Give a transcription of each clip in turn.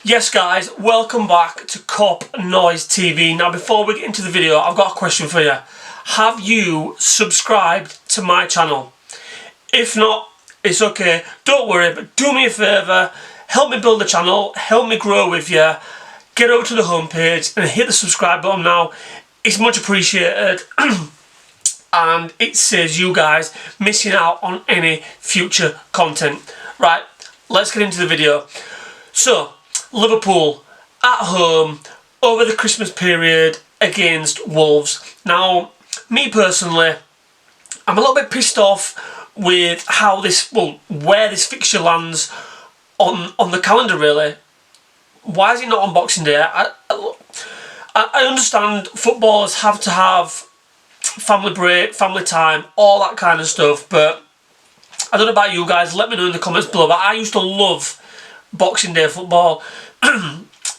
Yes guys, welcome back to Cop Noise TV. Now before we get into the video, I've got a question for you. Have you subscribed to my channel? If not, it's okay, don't worry, but do me a favour, help me build the channel, help me grow with you, get over to the homepage and hit the subscribe button now. It's much appreciated and it saves you guys missing out on any future content. Right, let's get into the video. So, Liverpool at home over the Christmas period against Wolves. Now, me personally, I'm a little bit pissed off with how this, where this fixture lands on the calendar really. Why is it not on Boxing Day? I understand footballers have to have family break, family time, all that kind of stuff, but I don't know about you guys, let me know in the comments below, but I used to love Boxing Day football.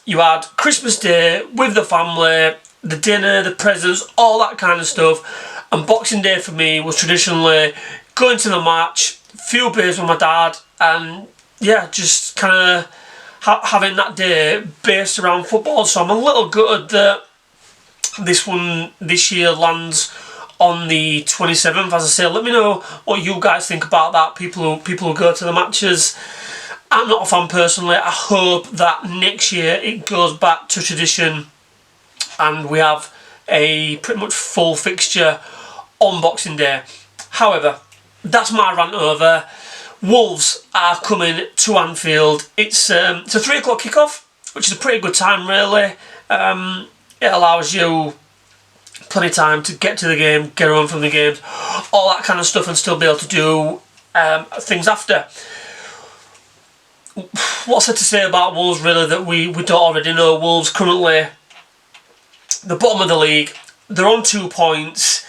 You had Christmas Day with the family, the dinner, the presents, all that kind of stuff, and Boxing Day for me was traditionally going to the match, few beers with my dad, and yeah, just kind of having that day based around football. So I'm a little gutted that this year lands on the 27th. As I say, let me know what you guys think about that, people who go to the matches. I'm not a fan personally. I hope that next year it goes back to tradition and we have a pretty much full fixture on Boxing Day. However, that's my rant over. Wolves are coming to Anfield. It's a 3 o'clock kickoff, which is a pretty good time really. It allows you plenty of time to get to the game, get home from the games, all that kind of stuff, and still be able to do things after. What's there to say about Wolves really that we don't already know? Wolves currently the bottom of the league. They're on 2 points.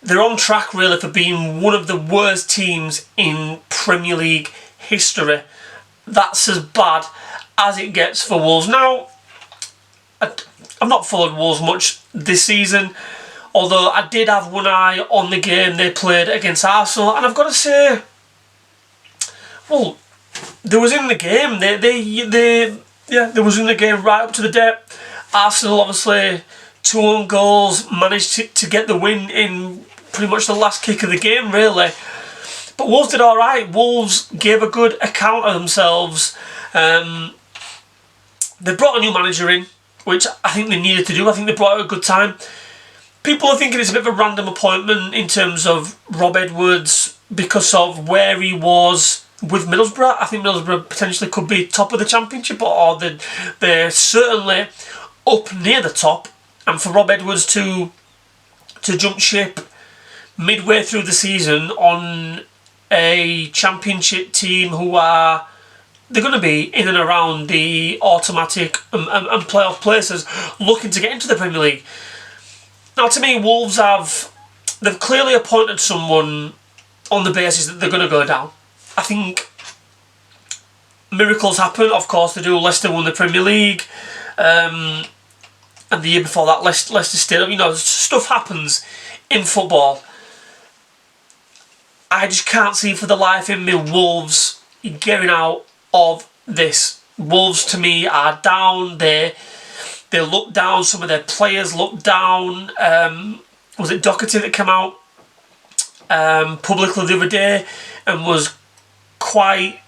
They're on track really for being one of the worst teams in Premier League history. That's as bad as it gets for Wolves. Now, I've not followed Wolves much this season, although I did have one eye on the game they played against Arsenal, and I've got to say, well, they was in the game. They was in the game right up to the depth. Arsenal obviously 2 own goals, managed to get the win in pretty much the last kick of the game really. But Wolves did alright. Wolves gave a good account of themselves. They brought a new manager in, which I think they needed to do. I think they brought it at a good time. People are thinking it's a bit of a random appointment in terms of Rob Edwards because of where he was with Middlesbrough. I think Middlesbrough potentially could be top of the Championship, or they're certainly up near the top. And for Rob Edwards to jump ship midway through the season on a Championship team they're going to be in and around the automatic and playoff places, looking to get into the Premier League. Now, to me, Wolves they've clearly appointed someone on the basis that they're going to go down. I think miracles happen, of course they do. Leicester won the Premier League, and the year before that, Leicester stayed. You know, stuff happens in football. I just can't see for the life in me Wolves getting out of this. Wolves to me are down. They look down. Some of their players look down. Was it Doherty that came out publicly the other day and was quite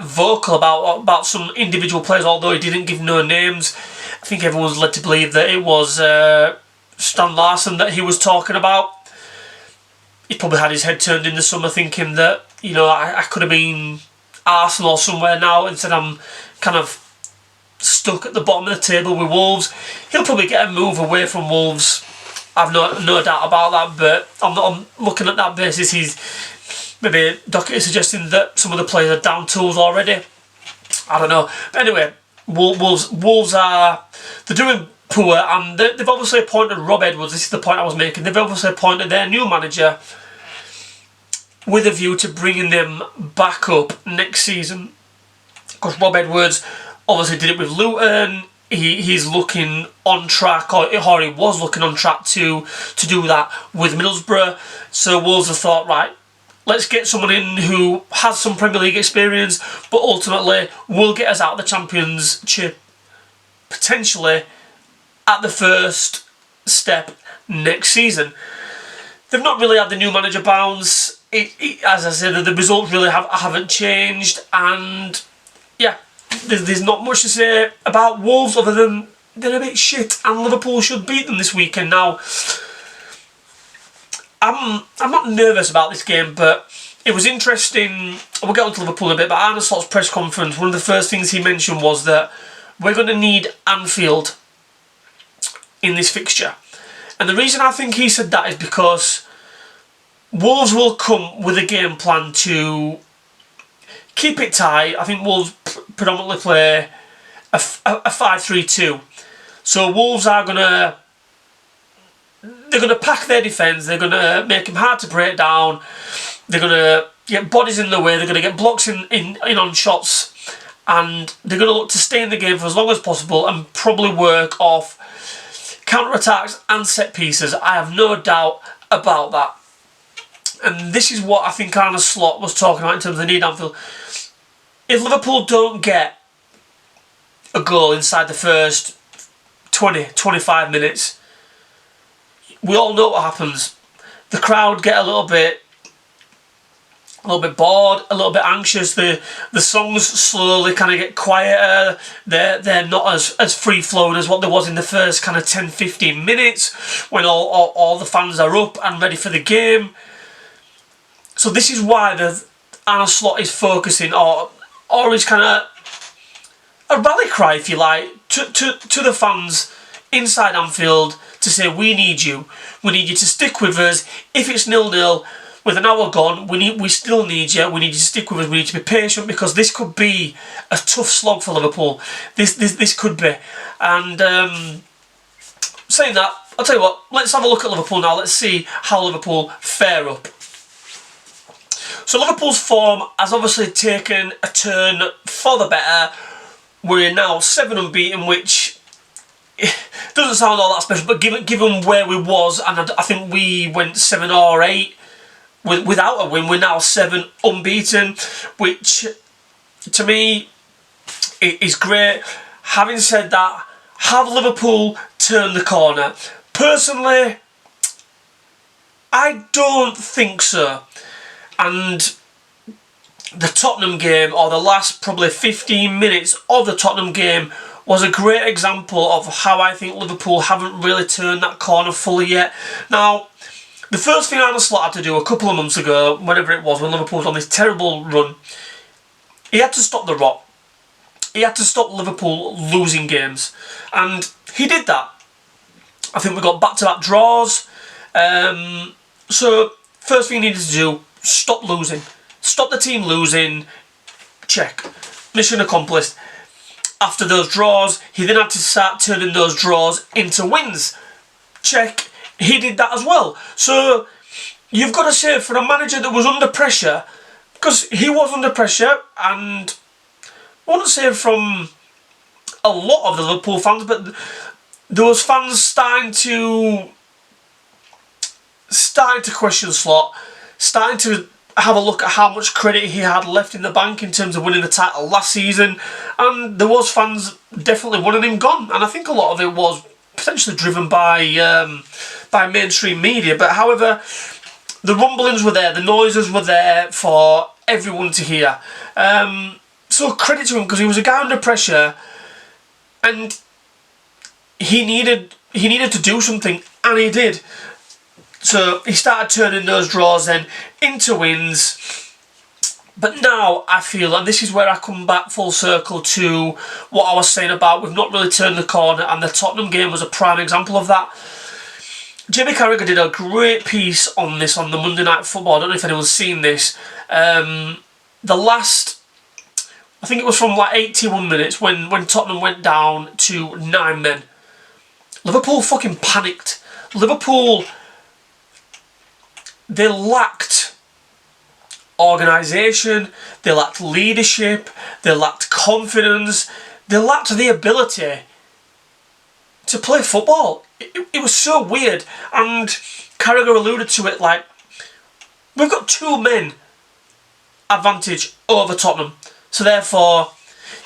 vocal about some individual players, although he didn't give no names. I think everyone's led to believe that it was Stan Larsen that he was talking about. He probably had his head turned in the summer thinking that, you know, I could have been Arsenal or somewhere now. Instead I'm kind of stuck at the bottom of the table with Wolves. He'll probably get a move away from Wolves. I've no doubt about that, but I'm looking at that basis. Maybe Doherty is suggesting that some of the players are down tools already. I don't know. But anyway, Wolves are doing poor, and they've obviously appointed Rob Edwards. This is the point I was making. They've obviously appointed their new manager with a view to bringing them back up next season. Because Rob Edwards obviously did it with Luton. He's looking on track, or he was looking on track to do that with Middlesbrough. So Wolves have thought, right, let's get someone in who has some Premier League experience, but ultimately will get us out of the Championship potentially at the first step next season. They've not really had the new manager bounce. As I said, the results really haven't changed, and yeah, there's not much to say about Wolves other than they're a bit shit, and Liverpool should beat them this weekend. Now, I'm not nervous about this game, but it was interesting. We'll get on to Liverpool in a bit, but Arne Slot's press conference, one of the first things he mentioned was that we're going to need Anfield in this fixture. And the reason I think he said that is because Wolves will come with a game plan to keep it tight. I think Wolves predominantly play a 5-3-2. So Wolves are they're going to pack their defence. They're going to make them hard to break down. They're going to get bodies in the way. They're going to get blocks in on shots. And they're going to look to stay in the game for as long as possible and probably work off counter-attacks and set pieces. I have no doubt about that. And this is what I think Arne Slot was talking about in terms of the need Anfield. If Liverpool don't get a goal inside the first 20-25 minutes, we all know what happens. The crowd get a little bit bored, a little bit anxious. The songs slowly kind of get quieter. They're not as free flowing as what there was in the first kind of 10-15 minutes when all the fans are up and ready for the game. So this is why the Arne Slot is focusing, or is kind of a rally cry, if you like, to the fans inside Anfield to say, we need you to stick with us. If it's 0-0 with an hour gone, we still need you. We need you to stick with us. We need to be patient, because this could be a tough slog for Liverpool. This could be. And saying that, I'll tell you what, let's have a look at Liverpool now. Let's see how Liverpool fare up. So Liverpool's form has obviously taken a turn for the better. We're now 7 unbeaten, which doesn't sound all that special, but given where we was, and I think we went 7 or 8 without a win, we're now 7 unbeaten, which to me is great. Having said that, have Liverpool turned the corner? Personally, I don't think so. And the Tottenham game, or the last probably 15 minutes of the Tottenham game, was a great example of how I think Liverpool haven't really turned that corner fully yet. Now, the first thing Arne Slot had to do a couple of months ago, whenever it was, when Liverpool was on this terrible run, he had to stop the rot. He had to stop Liverpool losing games. And he did that. I think we got back-to-back draws. So, first thing he needed to do, stop losing. Stop the team losing. Check. Mission accomplished. After those draws, he then had to start turning those draws into wins. Check. He did that as well. So, you've got to say, for a manager that was under pressure, because he was under pressure, and I wouldn't say from a lot of the Liverpool fans, but those fans starting to question Slot, starting to have a look at how much credit he had left in the bank in terms of winning the title last season, and there was fans definitely wanting him gone, and I think a lot of it was potentially driven by mainstream media. But however, the rumblings were there, the noises were there for everyone to hear. So credit to him, because he was a guy under pressure, and he needed to do something, and he did. So he started turning those draws then into wins. But now I feel, and this is where I come back full circle to what I was saying about we've not really turned the corner, and the Tottenham game was a prime example of that. Jamie Carragher did a great piece on this on the Monday Night Football. I don't know if anyone's seen this. The last, I think it was from like 81 minutes when Tottenham went down to 9 men. Liverpool fucking panicked. Liverpool, they lacked organisation, they lacked leadership, they lacked confidence, they lacked the ability to play football. It was so weird, and Carragher alluded to it like, We've got 2 men advantage over Tottenham. So therefore,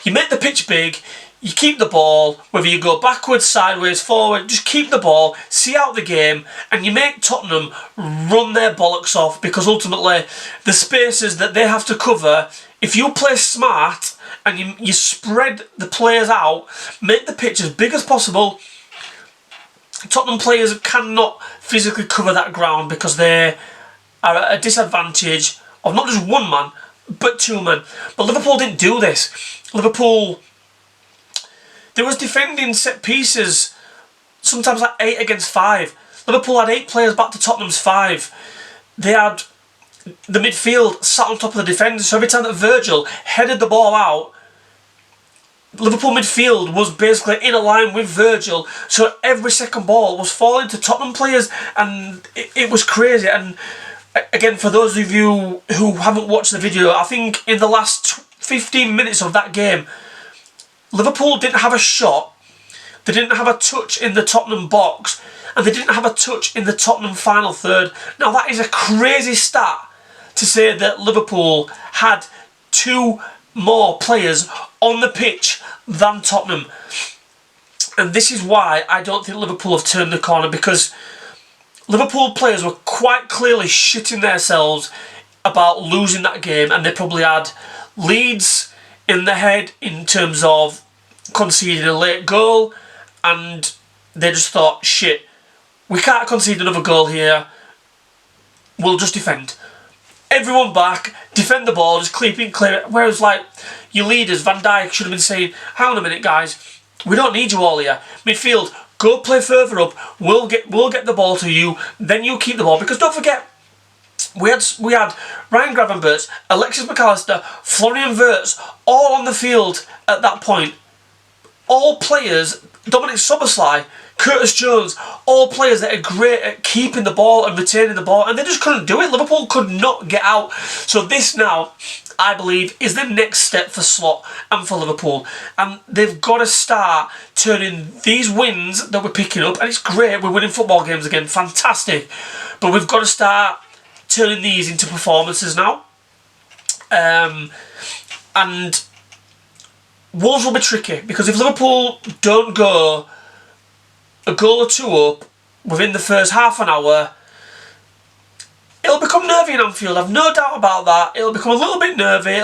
you make the pitch big, you keep the ball, whether you go backwards, sideways, forward, just keep the ball, see out the game, and you make Tottenham run their bollocks off, because ultimately the spaces that they have to cover, if you play smart and you spread the players out, make the pitch as big as possible, Tottenham players cannot physically cover that ground because they are at a disadvantage of not just 1 man, but 2 men. But Liverpool didn't do this. Liverpool, there was defending set pieces, sometimes like 8 against 5. Liverpool had 8 players back to Tottenham's 5. They had the midfield sat on top of the defenders, so every time that Virgil headed the ball out, Liverpool midfield was basically in a line with Virgil, so every second ball was falling to Tottenham players, and it was crazy. And again, for those of you who haven't watched the video, I think in the last 15 minutes of that game, Liverpool didn't have a shot, they didn't have a touch in the Tottenham box, and they didn't have a touch in the Tottenham final third. Now that is a crazy stat to say that Liverpool had 2 more players on the pitch than Tottenham. And this is why I don't think Liverpool have turned the corner, because Liverpool players were quite clearly shitting themselves about losing that game, and they probably had Leeds in the head in terms of conceding a late goal, and they just thought, shit, we can't concede another goal here, we'll just defend. Everyone back, defend the ball, just clear it. Whereas like your leaders, Van Dijk, should have been saying, hang on a minute guys, we don't need you all here. Midfield, go play further up, we'll get the ball to you, then you keep the ball. Because don't forget, we had Ryan Gravenberch, Alexis McAllister, Florian Wirtz all on the field at that point. All players, Dominik Szoboszlai, Curtis Jones, all players that are great at keeping the ball and retaining the ball, and they just couldn't do it. Liverpool could not get out. So this now, I believe, is the next step for Slot and for Liverpool. And they've got to start turning these wins that we're picking up, and it's great, we're winning football games again, fantastic. But we've got to start turning these into performances now. And Wolves will be tricky, because if Liverpool don't go a goal or 2 up within the first half an hour, it'll become nervy in Anfield. I've no doubt about that. It'll become a little bit nervy.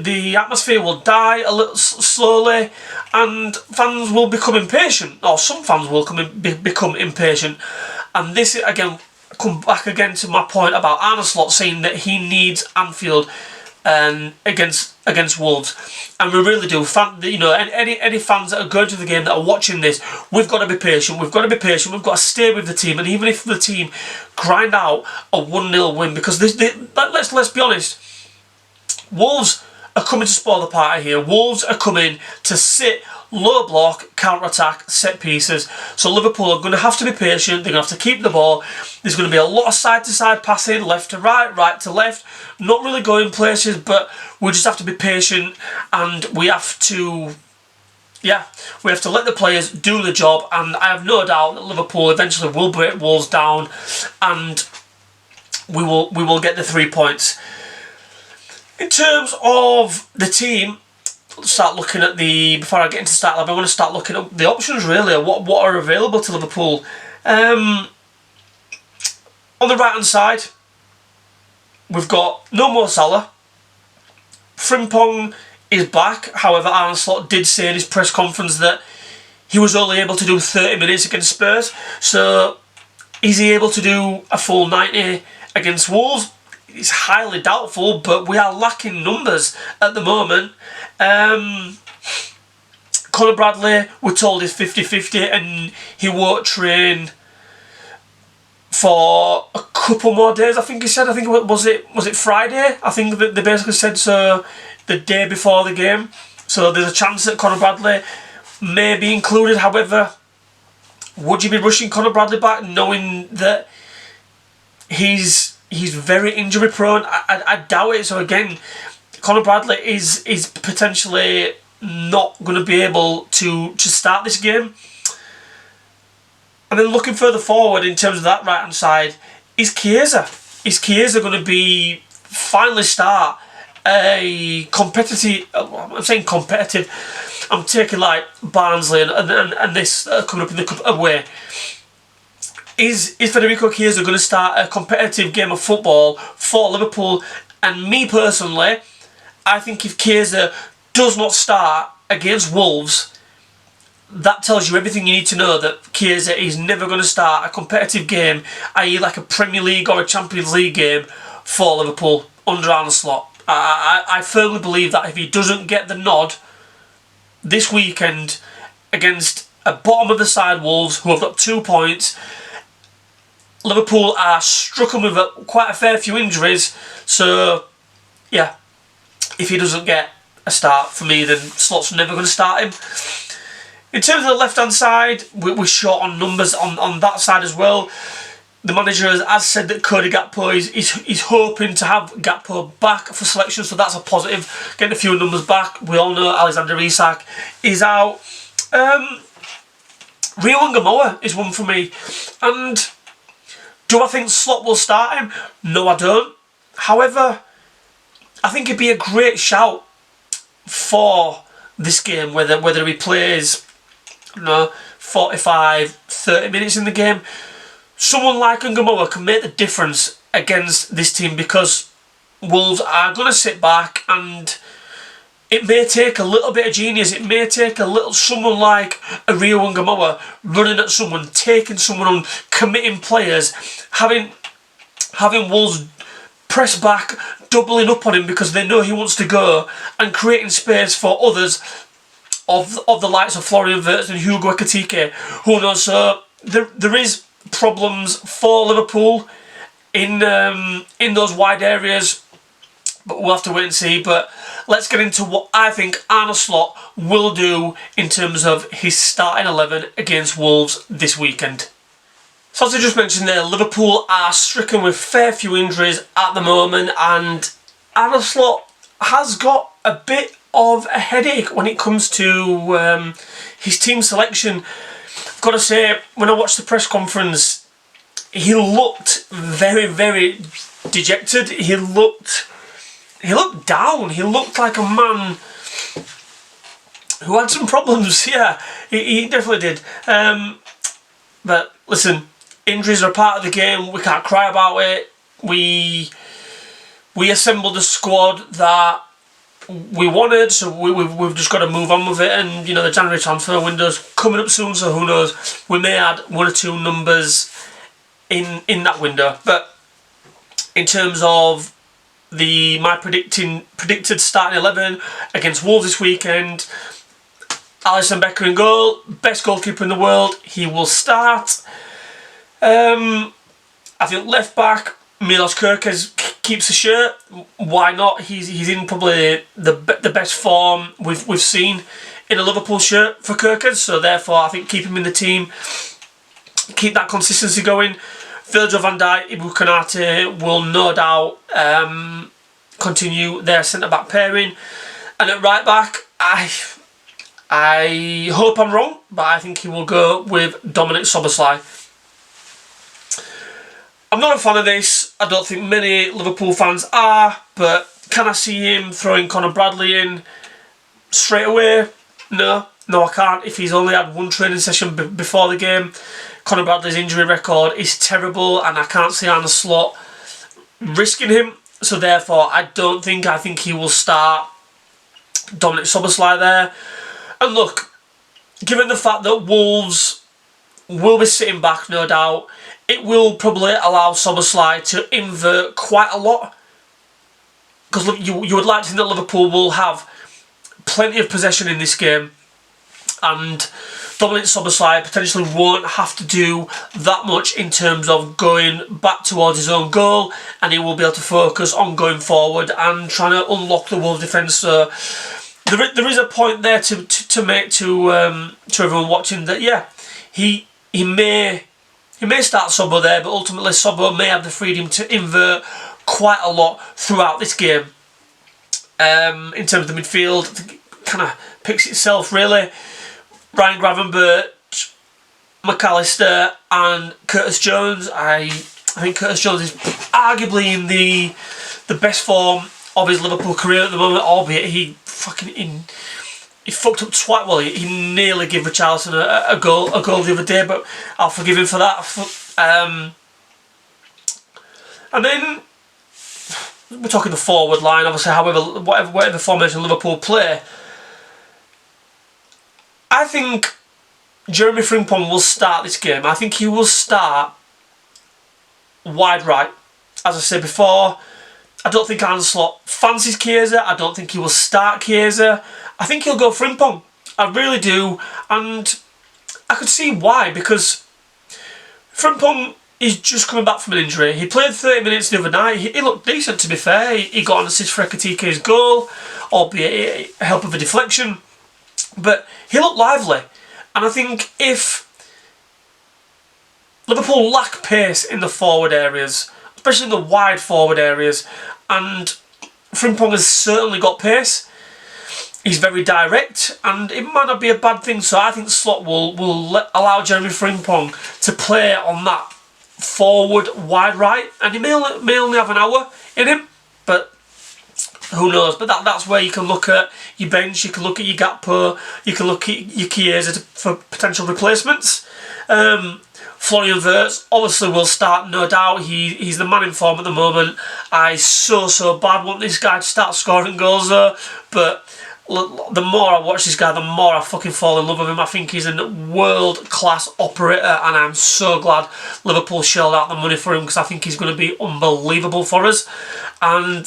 The atmosphere will die a little slowly, and fans will become impatient, or some fans will become impatient. And this again, come back again to my point about Arne Slot saying that he needs Anfield against Wolves, and we really do. Any fans that are going to the game that are watching this, we've got to be patient. We've got to stay with the team, and even if the team grind out a 1-0 win, because let's be honest, Wolves are coming to spoil the party here. Wolves are coming to sit, low block, counter-attack, set pieces. So Liverpool are going to have to be patient. They're going to have to keep the ball. There's going to be a lot of side-to-side passing, left to right, right to left. Not really going places, but we just have to be patient, and we have to let the players do the job. And I have no doubt that Liverpool eventually will break Wolves down, and we will get the 3 points. In terms of the team, start looking at before I get into start 11, I want to start looking at the options really, what are available to Liverpool. On the right hand side, we've got no more Salah. Frimpong is back. However, Arne Slot did say in his press conference that he was only able to do 30 minutes against Spurs. So is he able to do a full 90 against Wolves? It's highly doubtful, but we are lacking numbers at the moment. Conor Bradley, we're told, is 50-50, and he won't train for a couple more days. I think he said. I think was it Friday? I think that they basically said so the day before the game. So there's a chance that Conor Bradley may be included. However, would you be rushing Conor Bradley back, knowing that he's very injury prone? I doubt it. So again, Conor Bradley is potentially not going to be able to start this game. And then looking further forward in terms of that right hand side is Chiesa. is Chiesa going to be finally start a competitive? I'm saying competitive. I'm taking like Barnsley and this coming up in the cup away. Is Federico Chiesa going to start a competitive game of football for Liverpool? And me personally, I think if Chiesa does not start against Wolves, that tells you everything you need to know, that Chiesa is never going to start a competitive game, i.e. like a Premier League or a Champions League game for Liverpool under Arne Slot. I firmly believe that if he doesn't get the nod this weekend against a bottom of the side Wolves who have got 2 points, Liverpool are stricken with quite a fair few injuries, so yeah, if he doesn't get a start for me, then Slot's never going to start him. In terms of the left hand side, we're short on numbers on that side as well. The manager has said that Cody Gakpo is hoping to have Gakpo back for selection, so that's a positive, getting a few numbers back. We all know Alexander Isak is out. YNWA is one for me, and do I think Slot will start him? No, I don't. However, I think it'd be a great shout for this game, whether he plays 45, 30 minutes in the game. Someone like YNWA can make the difference against this team, because Wolves are going to sit back, and it may take a little bit of genius. It may take someone like a Rio YNWA running at someone, taking someone on, committing players, having Wolves press back, doubling up on him because they know he wants to go, and creating space for others of the likes of Florian Wirtz and Hugo Ekitike. Who knows? So there is problems for Liverpool in those wide areas, but we'll have to wait and see. But let's get into what I think Arne Slot will do in terms of his starting 11 against Wolves this weekend. So as I just mentioned there, Liverpool are stricken with fair few injuries at the moment, and Arne Slot has got a bit of a headache when it comes to his team selection. I've got to say, when I watched the press conference, he looked very, very dejected. He looked down. He looked like a man who had some problems. Yeah, he definitely did. But listen, injuries are a part of the game. We can't cry about it. We assembled a squad that we wanted, so we've just got to move on with it. And you know, the January transfer window's coming up soon, so who knows? We may add 1 or 2 numbers in that window. But in terms of my predicted starting 11 against Wolves this weekend, Alisson Becker in goal, best goalkeeper in the world. He will start. I think left back, Milos Kerkez keeps the shirt. Why not? He's in probably the best form we've seen in a Liverpool shirt for Kerkez. So therefore, I think keep him in the team, keep that consistency going. Virgil van Dijk, Ibu Konate will no doubt continue their centre back pairing, and at right back, I hope I'm wrong, but I think he will go with Dominik Szoboszlai. I'm not a fan of this. I don't think many Liverpool fans are, but can I see him throwing Conor Bradley in straight away? No, I can't. If he's only had 1 training session before the game, Conor Bradley's injury record is terrible, and I can't see Arne Slot risking him. So therefore, I think he will start Dominik Szoboszlai there. And look, given the fact that Wolves will be sitting back, no doubt, it will probably allow Szoboszlai to invert quite a lot. Because you would like to think that Liverpool will have plenty of possession in this game, and Dominik Szoboszlai potentially won't have to do that much in terms of going back towards his own goal, and he will be able to focus on going forward and trying to unlock the Wolves defence. So there is a point there to make to everyone watching, that yeah, he may start Sobbo there, but ultimately Sobbo may have the freedom to invert quite a lot throughout this game. In terms of the midfield, it kind of picks itself really. Ryan Gravenberch, McAllister and Curtis Jones. I think Curtis Jones is arguably in the best form of his Liverpool career at the moment, albeit he fucked up twice. Well, he nearly gave Richarlison a goal the other day, but I'll forgive him for that. And then we're talking the forward line, obviously. However, whatever formation Liverpool play, I think Jeremy Frimpong will start this game. I think he will start wide right. As I said before, I don't think Arne Slot fancies Chiesa. I don't think he will start Chiesa. I think he'll go Frimpong. I really do. And I could see why, because Frimpong is just coming back from an injury. He played 30 minutes the other night. He looked decent, to be fair. He got an assist for Ekitike's goal, albeit a help of a deflection. But he looked lively. And I think if Liverpool lack pace in the forward areas, especially in the wide forward areas, and Frimpong has certainly got pace, he's very direct, and it might not be a bad thing. So I think Slot will allow Jeremy Frimpong to play on that forward wide right, and he may only have an hour in him, but who knows. But that's where you can look at your bench, you can look at your Gakpo, you can look at your Chiesa for potential replacements. Florian Wirtz obviously will start, no doubt. He's the man in form at the moment. I so bad want this guy to start scoring goals though, but the more I watch this guy, the more I fucking fall in love with him. I think he's a world-class operator, and I'm so glad Liverpool shelled out the money for him, because I think he's going to be unbelievable for us. And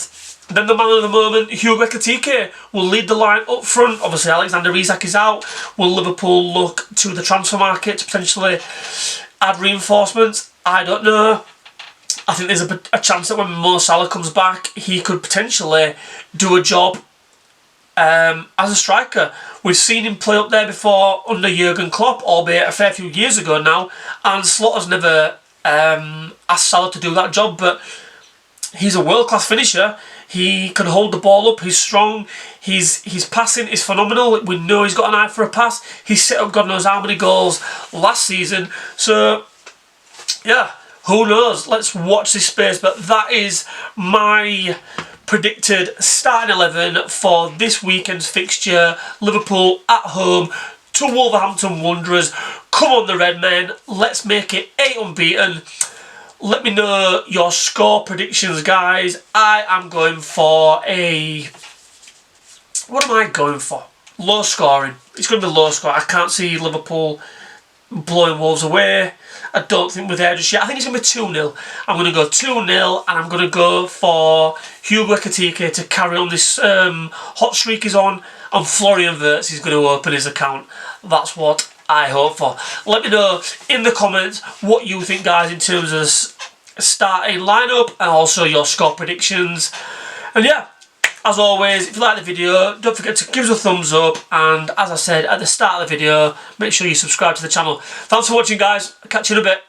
then the man of the moment, Hugo Ekitike, will lead the line up front. Obviously, Alexander Isak is out. Will Liverpool look to the transfer market to potentially add reinforcements? I don't know. I think there's a chance that when Mo Salah comes back, he could potentially do a job as a striker. We've seen him play up there before under Jurgen Klopp, albeit a fair few years ago now, and Slot has never asked Salah to do that job, but he's a world-class finisher. He can hold the ball up, he's strong, his passing is phenomenal. We know he's got an eye for a pass. He set up God knows how many goals last season. So, yeah, who knows? Let's watch this space. But that is my predicted starting 11 for this weekend's fixture. Liverpool at home to Wolverhampton Wanderers. Come on the Red Men, let's make it 8 unbeaten. Let me know your score predictions, guys. I am going for a... What am I going for? Low scoring. It's going to be low scoring. I can't see Liverpool blowing Wolves away. I don't think we're there just yet. I think it's going to be 2-0. I'm going to go 2-0, and I'm going to go for Hugo Ekitike to carry on this hot streak he's on, and Florian Wirtz is going to open his account. That's what I hope for. Let me know in the comments what you think, guys, in terms of starting lineup and also your score predictions. And yeah, as always, if you like the video, don't forget to give us a thumbs up, and as I said at the start of the video, make sure you subscribe to the channel. Thanks for watching, guys. I'll catch you in a bit.